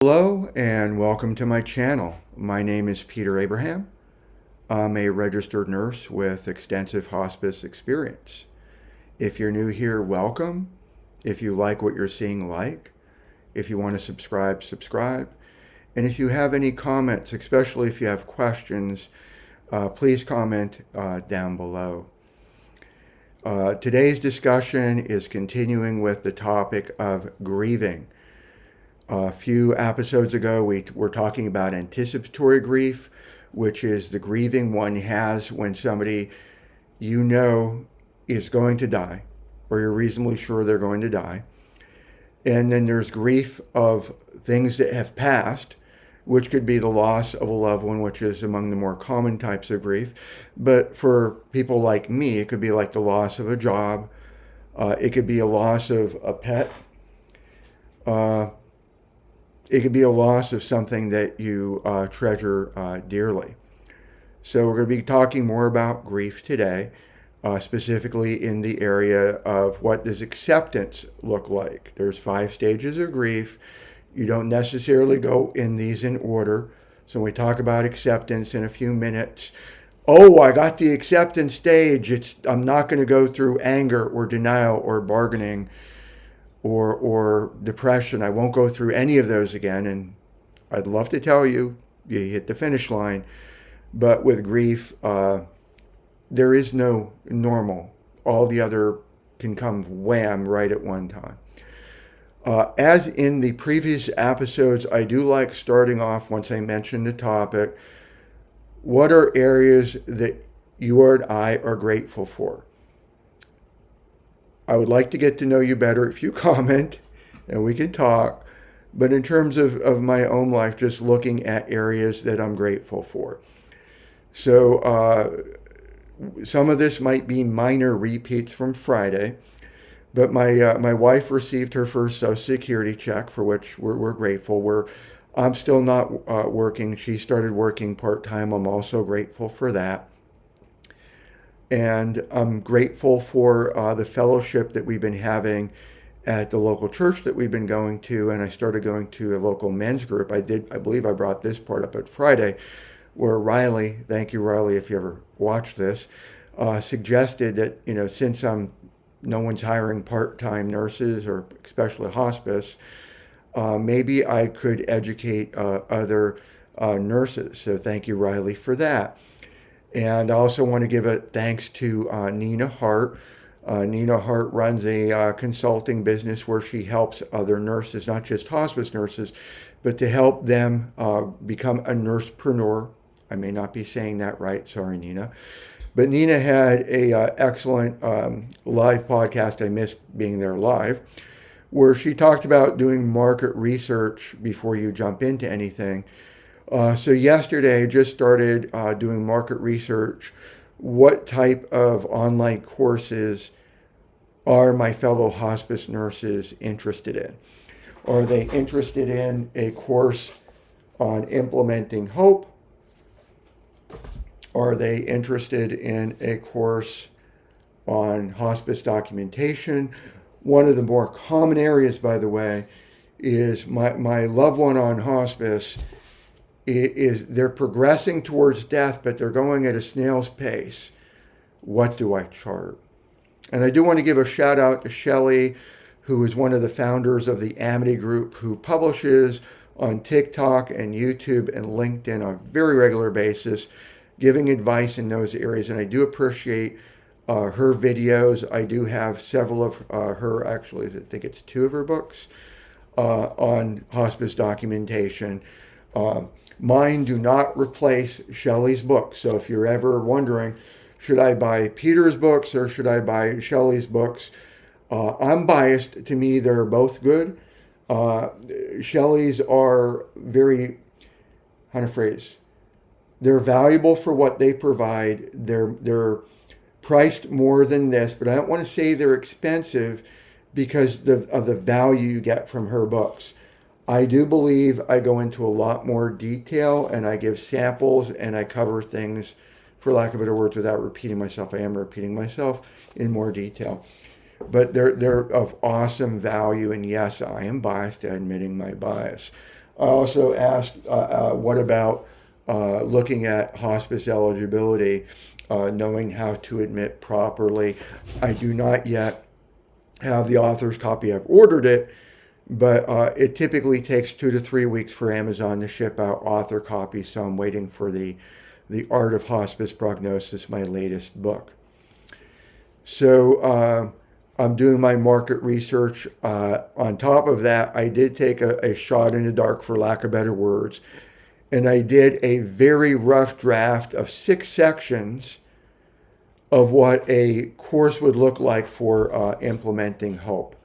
Hello and welcome to my channel. My name is Peter Abraham. I'm a registered nurse with extensive hospice experience. If you're new here, welcome. If you like what you're seeing, like. If you want to subscribe, subscribe. And if you have any comments, especially if you have questions, please comment down below. Today's discussion is continuing with the topic of grieving. A few episodes ago, we were talking about anticipatory grief, which is the grieving one has when somebody you know is going to die, or you're reasonably sure they're going to die. And then there's grief of things that have passed, which could be the loss of a loved one, which is among the more common types of grief. But for people like me, it could be like the loss of a job. It could be a loss of a pet. It could be a loss of something that you treasure dearly. So we're going to be talking more about grief today, specifically in the area of what does acceptance look like. There's 5 stages of grief. You don't necessarily go in these in order. So when we talk about acceptance in a few minutes, oh, I got the acceptance stage. I'm not going to go through anger or denial or bargaining or depression. I won't go through any of those again. And I'd love to tell you, you hit the finish line. But with grief, there is no normal. All the other can come wham right at one time. As in the previous episodes, I do like starting off once I mention the topic. What are areas that you and I are grateful for? I would like to get to know you better if you comment and we can talk. But in terms of my own life, just looking at areas that I'm grateful for. So some of this might be minor repeats from Friday, but my wife received her first Social Security check, for which we're grateful. I'm still not working. She started working part-time. I'm also grateful for that. And I'm grateful for the fellowship that we've been having at the local church that we've been going to. And I started going to a local men's group. I believe I brought this part up at Friday, where Riley, thank you Riley if you ever watched this, suggested that, since no one's hiring part-time nurses or especially hospice, maybe I could educate other nurses. So thank you Riley for that. And I also want to give a thanks to Nina Hart. Nina Hart runs a consulting business where she helps other nurses, not just hospice nurses, but to help them become a nursepreneur. I may not be saying that right. Sorry, Nina. But Nina had a excellent live podcast. I missed being there live, where she talked about doing market research before you jump into anything. So yesterday, I just started doing market research. What type of online courses are my fellow hospice nurses interested in? Are they interested in a course on implementing hope? Are they interested in a course on hospice documentation? One of the more common areas, by the way, is my loved one on hospice is they're progressing towards death, but they're going at a snail's pace. What do I chart? And I do want to give a shout out to Shelley, who is one of the founders of the Amity Group, who publishes on TikTok and YouTube and LinkedIn on a very regular basis, giving advice in those areas. And I do appreciate her videos. I do have several of her, actually, I think it's 2 of her books on hospice documentation. Mine do not replace Shelley's books. So if you're ever wondering, should I buy Peter's books or should I buy Shelley's books? I'm biased. To me, they're both good. Shelley's are very, how to phrase, they're valuable for what they provide. They're priced more than this, but I don't want to say they're expensive because of the value you get from her books. I do believe I go into a lot more detail and I give samples and I cover things, for lack of better words, without repeating myself. I am repeating myself in more detail. But they're of awesome value. And yes, I am biased, admitting my bias. I also asked, what about looking at hospice eligibility, knowing how to admit properly. I do not yet have the author's copy. I've ordered it, but it typically takes 2 to 3 weeks for Amazon to ship out author copies. So I'm waiting for the Art of Hospice Prognosis, my latest book. So I'm doing my market research. On top of that, I did take a shot in the dark, for lack of better words, and I did a very rough draft of 6 sections of what a course would look like for implementing hope.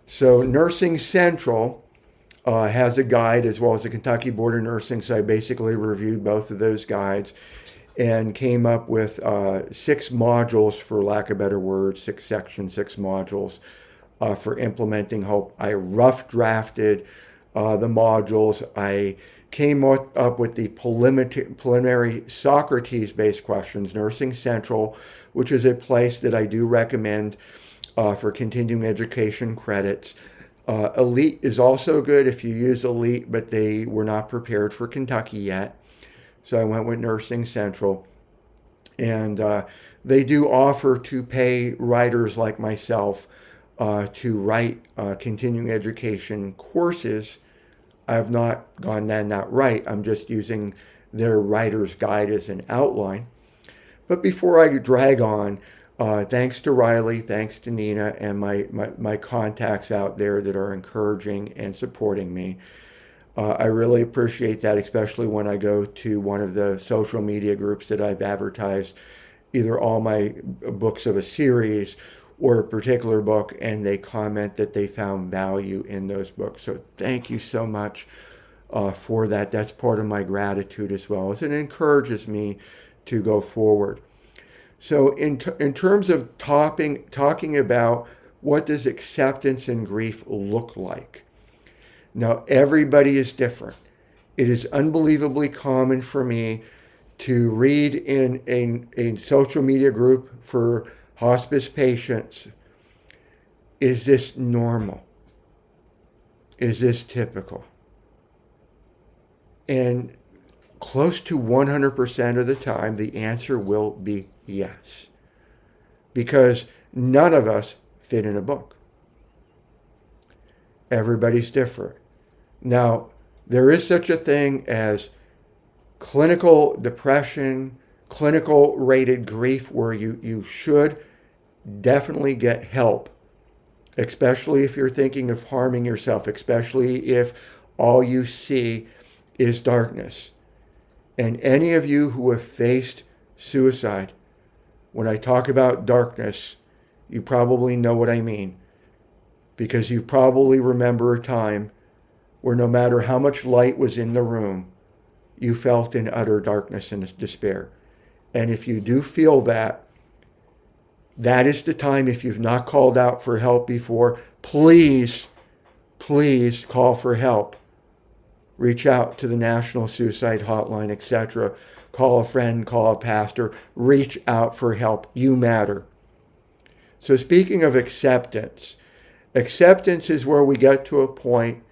So Nursing Central has a guide, as well as the Kentucky Board of Nursing. So I basically reviewed both of those guides and came up with 6 modules, for lack of better words, 6 sections, 6 modules for implementing hope. I rough drafted the modules. I came up with the preliminary Socrates-based questions. Nursing Central, which is a place that I do recommend for continuing education credits. Elite is also good if you use Elite, but they were not prepared for Kentucky yet. So I went with Nursing Central. And they do offer to pay writers like myself to write continuing education courses. I have not gone down that right. I'm just using their writer's guide as an outline. But before I drag on, thanks to Riley, thanks to Nina, and my contacts out there that are encouraging and supporting me. I really appreciate that, especially when I go to one of the social media groups that I've advertised either all my books of a series or a particular book, and they comment that they found value in those books. So thank you so much for that. That's part of my gratitude, as well as it encourages me to go forward. So in terms of talking about what does acceptance and grief look like? Now, everybody is different. It is unbelievably common for me to read in a social media group for hospice patients, is this normal? Is this typical? And close to 100% of the time, the answer will be yes. Because none of us fit in a book. Everybody's different. Now, there is such a thing as clinical depression, clinical rated grief, where you should definitely get help, especially if you're thinking of harming yourself, especially if all you see is darkness. And any of you who have faced suicide, when I talk about darkness, you probably know what I mean, because you probably remember a time where no matter how much light was in the room, you felt in utter darkness and despair. And if you do feel that, that is the time, if you've not called out for help before, please call for help. Reach out to the National Suicide Hotline, etc. Call a friend, call a pastor. Reach out for help. You matter. So speaking of acceptance, acceptance is where we get to a point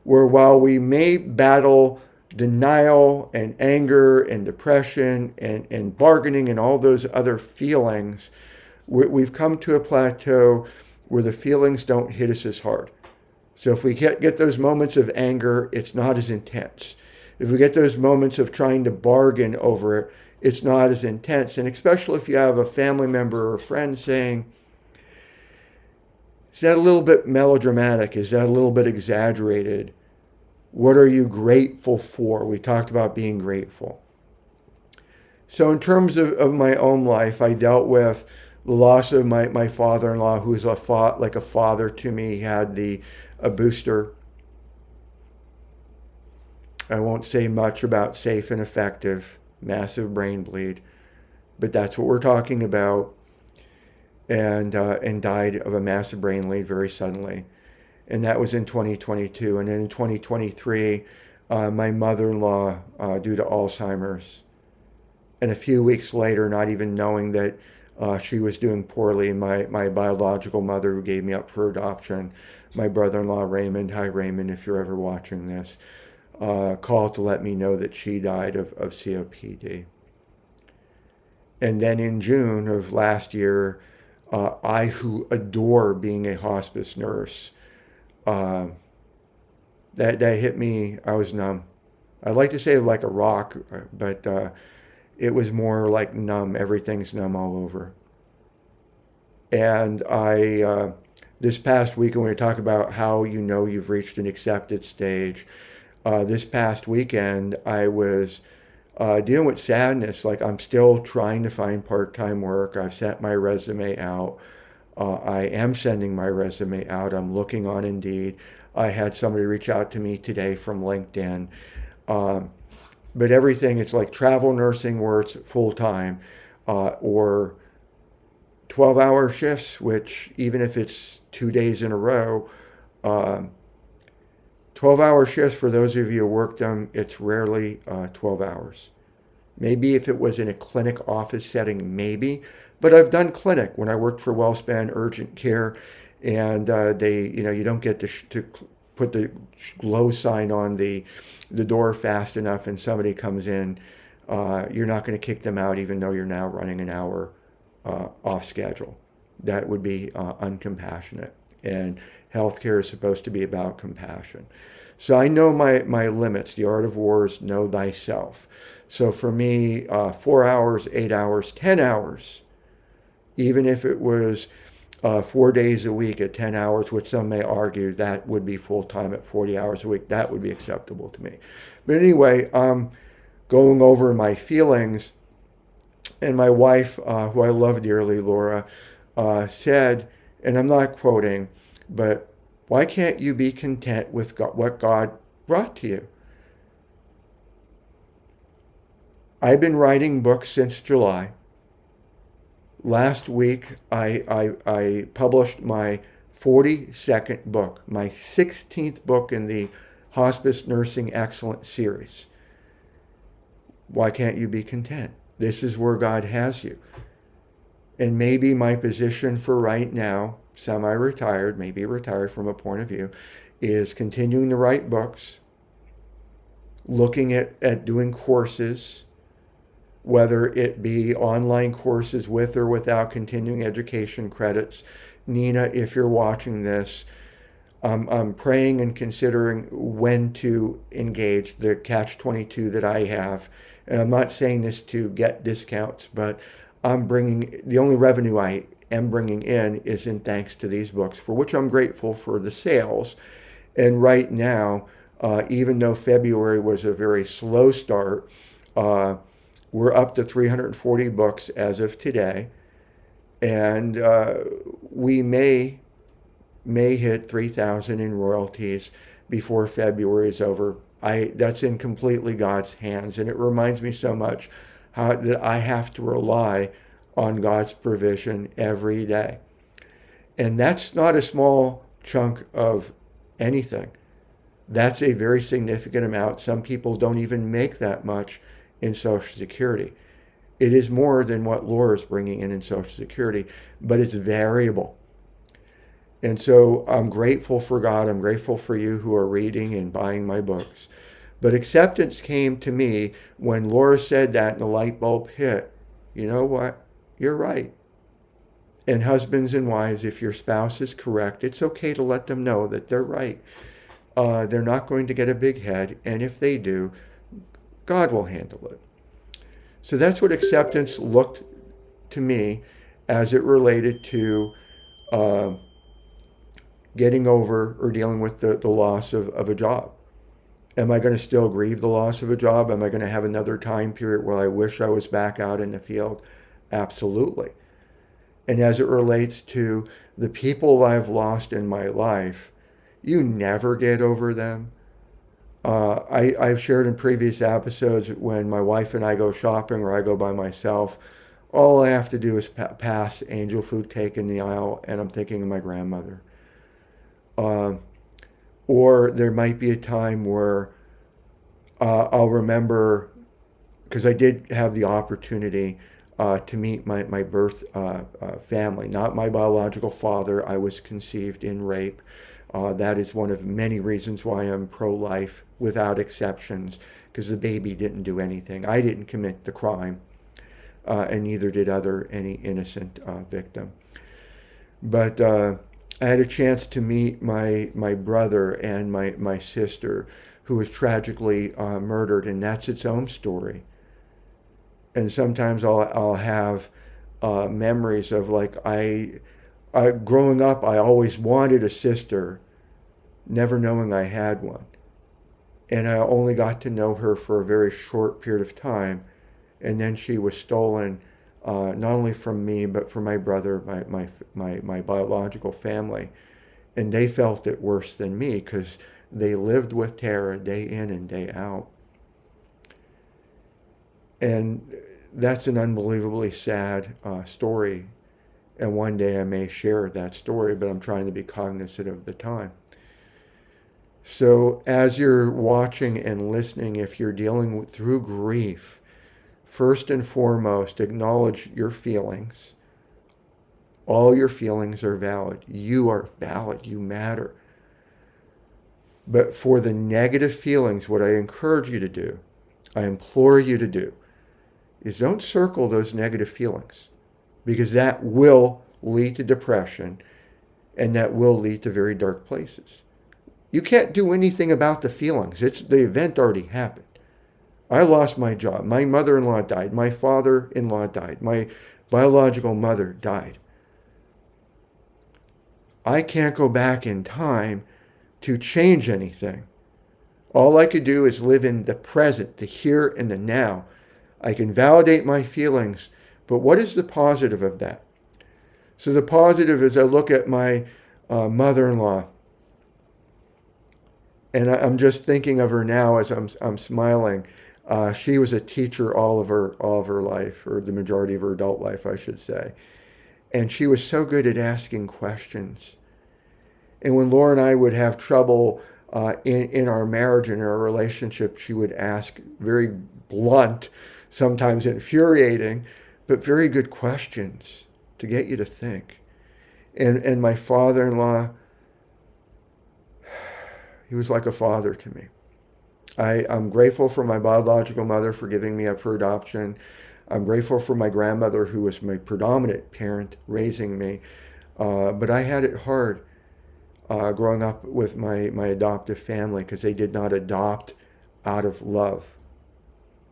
where, while we may battle denial and anger and depression and bargaining and all those other feelings, we've come to a plateau where the feelings don't hit us as hard. So if we get those moments of anger, it's not as intense. If we get those moments of trying to bargain over it, it's not as intense. And especially if you have a family member or a friend saying, is that a little bit melodramatic? Is that a little bit exaggerated? What are you grateful for? We talked about being grateful. So in terms of my own life, I dealt with the loss of my father-in-law, who was like a father to me. He had a booster. I won't say much about safe and effective, massive brain bleed, but that's what we're talking about. And died of a massive brain bleed very suddenly. And that was in 2022. And then in 2023, my mother-in-law, due to Alzheimer's. And a few weeks later, not even knowing that she was doing poorly, my biological mother, who gave me up for adoption, my brother-in-law, Raymond. Hi, Raymond, if you're ever watching this. called to let me know that she died of COPD. And then in June of last year, I, who adore being a hospice nurse, uh, that hit me. I was numb. I'd like to say like a rock, but it was more like numb. Everything's numb all over. And this past week, when we talk about how you know you've reached an accepted stage, this past weekend, I was dealing with sadness. Like I'm still trying to find part-time work. I've sent my resume out. I am sending my resume out. I'm looking on Indeed. I had somebody reach out to me today from LinkedIn. Um, but everything, it's like travel nursing where it's full time, or 12-hour shifts, which even if it's 2 days in a row, um, 12-hour shifts, for those of you who worked them, it's rarely 12 hours. Maybe if it was in a clinic office setting, maybe. But I've done clinic when I worked for WellSpan Urgent Care, and you don't get to put the glow sign on the door fast enough, and somebody comes in. You're not going to kick them out, even though you're now running an hour off schedule. That would be uncompassionate. And healthcare is supposed to be about compassion. So I know my limits. The art of war is know thyself. So for me, 4 hours, 8 hours, 10 hours, even if it was 4 days a week at 10 hours, which some may argue that would be full time at 40 hours a week, that would be acceptable to me. But anyway, going over my feelings, and my wife, who I love dearly, Laura, said, and I'm not quoting, but why can't you be content with what God brought to you? I've been writing books since July. Last week, I published my 42nd book, my 16th book in the Hospice Nursing Excellence series. Why can't you be content? This is where God has you. And maybe my position for right now, semi-retired, maybe retired from a point of view, is continuing to write books, looking at doing courses, whether it be online courses with or without continuing education credits. Nina, if you're watching this, I'm praying and considering when to engage the catch-22 that I have. And I'm not saying this to get discounts, but the only revenue I am bringing in is in thanks to these books, for which I'm grateful for the sales. And right now, even though February was a very slow start, we're up to 340 books as of today. And we may hit 3,000 in royalties before February is over. That's in completely God's hands, and it reminds me so much that I have to rely on God's provision every day. And that's not a small chunk of anything. That's a very significant amount. Some people don't even make that much in Social Security. It is more than what Laura is bringing in Social Security, but it's variable. And so I'm grateful for God. I'm grateful for you who are reading and buying my books. But acceptance came to me when Laura said that and the light bulb hit. You know what? You're right. And husbands and wives, if your spouse is correct, it's okay to let them know that they're right. They're not going to get a big head. And if they do, God will handle it. So that's what acceptance looked to me as it related to getting over or dealing with the loss of a job. Am I going to still grieve the loss of a job? Am I going to have another time period where I wish I was back out in the field? Absolutely. And as it relates to the people I've lost in my life, you never get over them. I've shared in previous episodes when my wife and I go shopping or I go by myself, all I have to do is pass angel food cake in the aisle and I'm thinking of my grandmother. Or there might be a time where I'll remember, because I did have the opportunity to meet my birth family, not my biological father. I was conceived in rape. That is one of many reasons why I'm pro-life without exceptions, because the baby didn't do anything. I didn't commit the crime, and neither did any innocent victim. But I had a chance to meet my brother and my sister, who was tragically murdered, and that's its own story. And sometimes I'll have memories of, like, growing up, I always wanted a sister, never knowing I had one. And I only got to know her for a very short period of time. And then she was stolen, not only from me, but from my brother, my biological family. And they felt it worse than me because they lived with terror day in and day out. And that's an unbelievably sad story. And one day I may share that story, but I'm trying to be cognizant of the time. So as you're watching and listening, if you're dealing through grief, first and foremost, acknowledge your feelings. All your feelings are valid. You are valid. You matter. But for the negative feelings, what I encourage you to do, I implore you to do, is don't circle those negative feelings, because that will lead to depression, and that will lead to very dark places. You can't do anything about the feelings. The event already happened. I lost my job. My mother-in-law died. My father-in-law died. My biological mother died. I can't go back in time to change anything. All I could do is live in the present, the here and the now. I can validate my feelings, but what is the positive of that? So the positive is I look at my mother-in-law, and I'm just thinking of her now as I'm smiling. She was a teacher all of her life, or the majority of her adult life, I should say. And she was so good at asking questions. And when Laura and I would have trouble in our marriage and our relationship, she would ask very blunt, sometimes infuriating, but very good questions to get you to think. And my father-in-law, he was like a father to me. I'm grateful for my biological mother for giving me up for adoption. I'm grateful for my grandmother, who was my predominant parent raising me. But I had it hard growing up with my adoptive family, because they did not adopt out of love.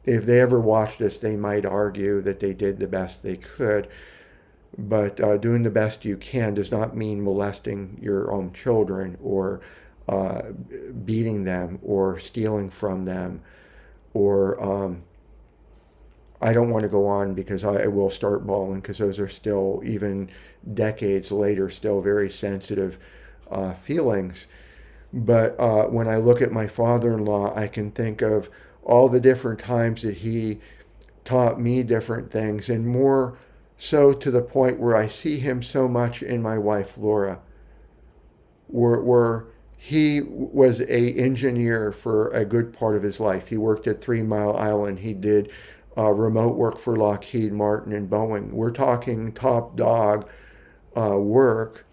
If they ever watched us, they might argue that they did the best they could. But doing the best you can does not mean molesting your own children, or beating them, or stealing from them, or I don't want to go on, because I will start bawling, because those are still, even decades later, still very sensitive feelings. But when I look at my father-in-law, I can think of all the different times that he taught me different things, and more so to the point where I see him so much in my wife, Laura, where he was an engineer for a good part of his life. He worked at 3 Mile Island. He did remote work for Lockheed Martin and Boeing. We're talking top dog work.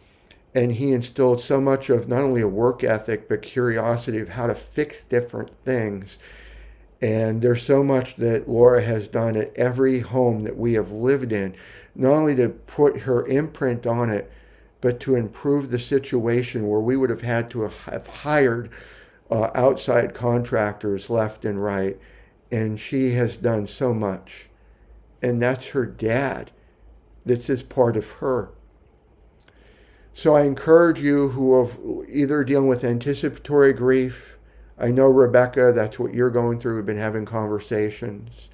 And he instilled so much of not only a work ethic, but curiosity of how to fix different things. And there's so much that Laura has done at every home that we have lived in, not only to put her imprint on it, but to improve the situation where we would have had to have hired outside contractors left and right. And she has done so much. And that's her dad. That's just part of her. So I encourage you who are either dealing with anticipatory grief. I know, Rebecca, that's what you're going through. We've been having conversations.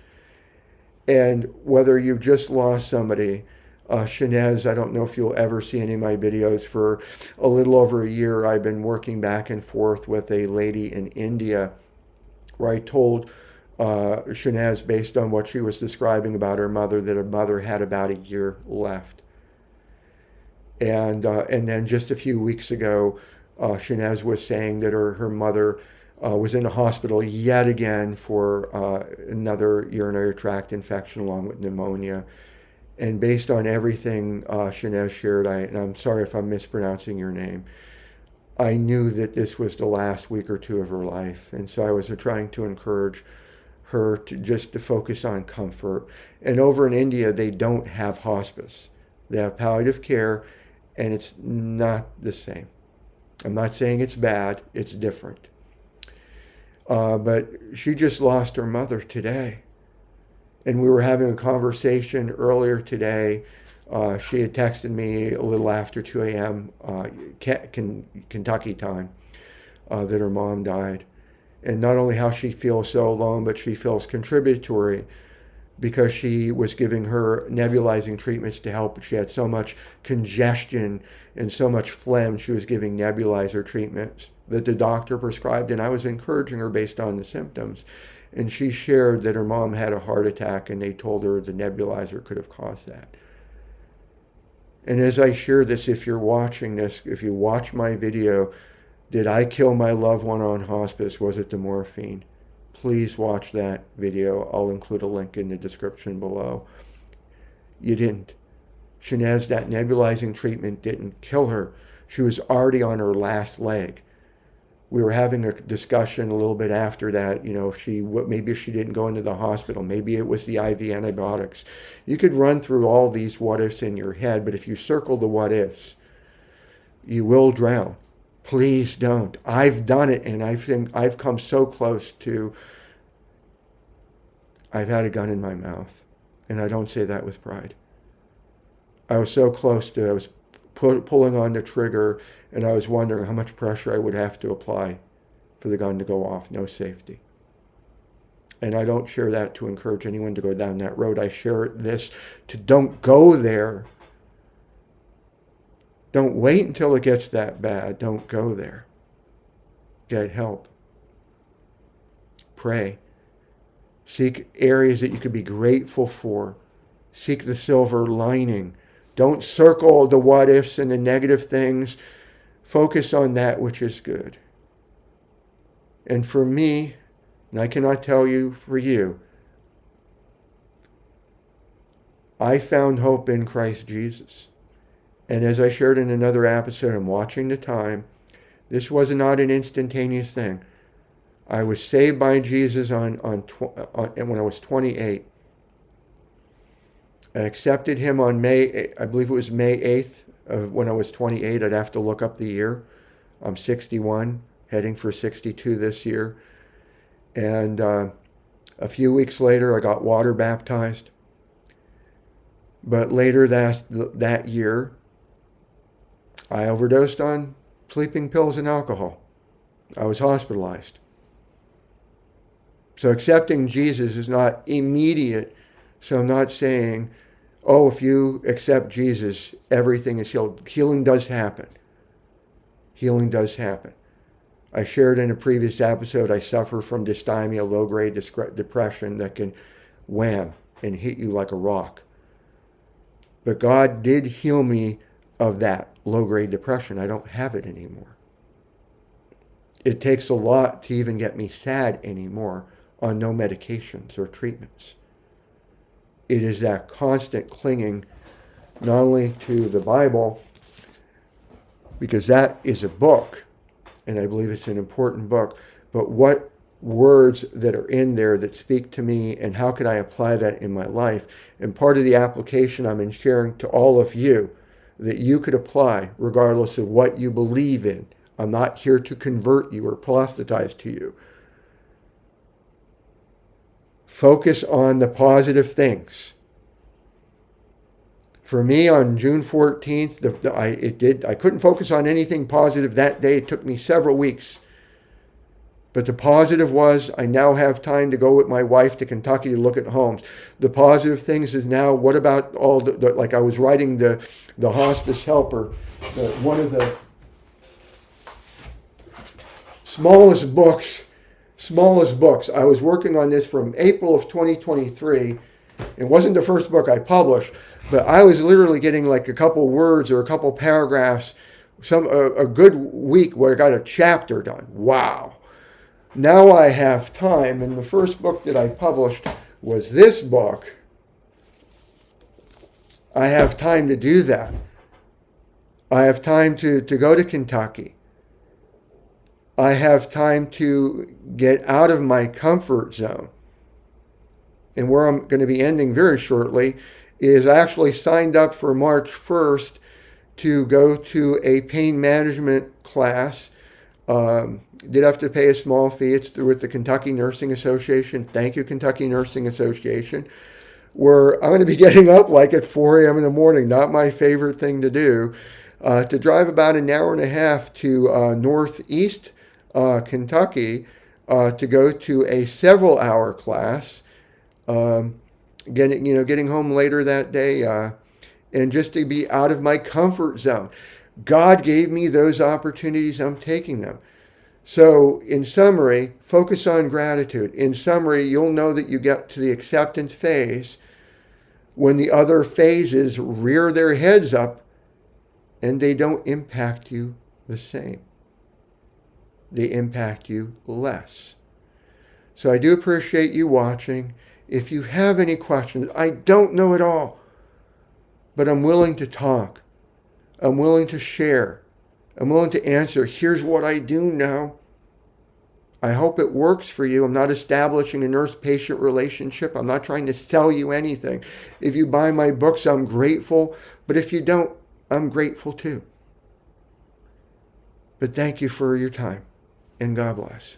And whether you've just lost somebody, Shanez, I don't know if you'll ever see any of my videos. For a little over a year, I've been working back and forth with a lady in India, where I told Shanez, based on what she was describing about her mother, that her mother had about a year left. And then just a few weeks ago, Shanez was saying that her mother was in a hospital yet again for another urinary tract infection along with pneumonia. And based on everything Shanez shared, and I'm sorry if I'm mispronouncing your name, I knew that this was the last week or two of her life. And so I was trying to encourage her to focus on comfort. And over in India, they don't have hospice. They have palliative care, and it's not the same. I'm not saying it's bad, it's different. But she just lost her mother today. And we were having a conversation earlier today. She had texted me a little after 2 a.m. Kentucky time that her mom died. And not only how she feels so alone, but she feels contributory because she was giving her nebulizing treatments to help. She had so much congestion and so much phlegm. She was giving nebulizer treatments that the doctor prescribed, and I was encouraging her based on the symptoms. And she shared that her mom had a heart attack, and they told her the nebulizer could have caused that. And as I share this, if you're watching this, if you watch my video, did I kill my loved one on hospice? Was it the morphine? Please watch that video. I'll include a link in the description below. You didn't. Shanez, that nebulizing treatment didn't kill her. She was already on her last leg. We were having a discussion a little bit after that, maybe she didn't go into the hospital. Maybe it was the IV antibiotics. You could run through all these what ifs in your head, but if you circle the what ifs, you will drown. Please don't. I've done it, and I've come so close to, I've had a gun in my mouth, and I don't say that with pride. I was so close to, I was pulling on the trigger, and I was wondering how much pressure I would have to apply for the gun to go off. No safety. And I don't share that to encourage anyone to go down that road. I share this to don't go there. Don't wait until it gets that bad. Don't go there. Get help. Pray. Seek areas that you could be grateful for. Seek the silver lining. Don't circle the what ifs and the negative things. Focus on that which is good. And for me, and I cannot tell you for you, I found hope in Christ Jesus. And as I shared in another episode, I'm watching the time. This was not an instantaneous thing. I was saved by Jesus when I was 28. I accepted him on I believe it was May 8th of when I was 28. I'd have to look up the year. I'm 61, heading for 62 this year. And a few weeks later, I got water baptized. But later that year, I overdosed on sleeping pills and alcohol. I was hospitalized. So accepting Jesus is not immediate. So I'm not saying, oh, if you accept Jesus, everything is healed. Healing does happen. Healing does happen. I shared in a previous episode, I suffer from dysthymia, low-grade depression that can wham and hit you like a rock. But God did heal me of that low-grade depression. I don't have it anymore. It takes a lot to even get me sad anymore on no medications or treatments. It is that constant clinging not only to the Bible, because that is a book, and I believe it's an important book, but what words that are in there that speak to me, and how can I apply that in my life? And part of the application I'm sharing to all of you that you could apply regardless of what you believe in. I'm not here to convert you or proselytize to you. Focus on the positive things. For me, on June 14th, I couldn't focus on anything positive that day. It took me several weeks. But the positive was I now have time to go with my wife to Kentucky to look at homes. The positive things is now, what about all like I was writing the hospice helper, one of the smallest books. I was working on this from April of 2023. It wasn't the first book I published, but I was literally getting like a couple words or a couple paragraphs, a good week where I got a chapter done. Wow. Now I have time, and the first book that I published was this book. I have time to do that. I have time to go to Kentucky I have time to get out of my comfort zone. And where I'm going to be ending very shortly is I actually signed up for March 1st to go to a pain management class. Did have to pay a small fee. It's through with the Kentucky Nursing Association. Thank you, Kentucky Nursing Association. Where I'm going to be getting up like at 4 a.m. in the morning. Not my favorite thing to do. To drive about an hour and a half to northeast Kentucky to go to a several-hour class. Getting home later that day, and just to be out of my comfort zone. God gave me those opportunities. I'm taking them. So, in summary, focus on gratitude. In summary, you'll know that you get to the acceptance phase when the other phases rear their heads up and they don't impact you the same. They impact you less. So I do appreciate you watching. If you have any questions, I don't know it all, but I'm willing to talk. I'm willing to share. I'm willing to answer. Here's what I do know. I hope it works for you. I'm not establishing a nurse-patient relationship. I'm not trying to sell you anything. If you buy my books, I'm grateful. But if you don't, I'm grateful too. But thank you for your time, and God bless.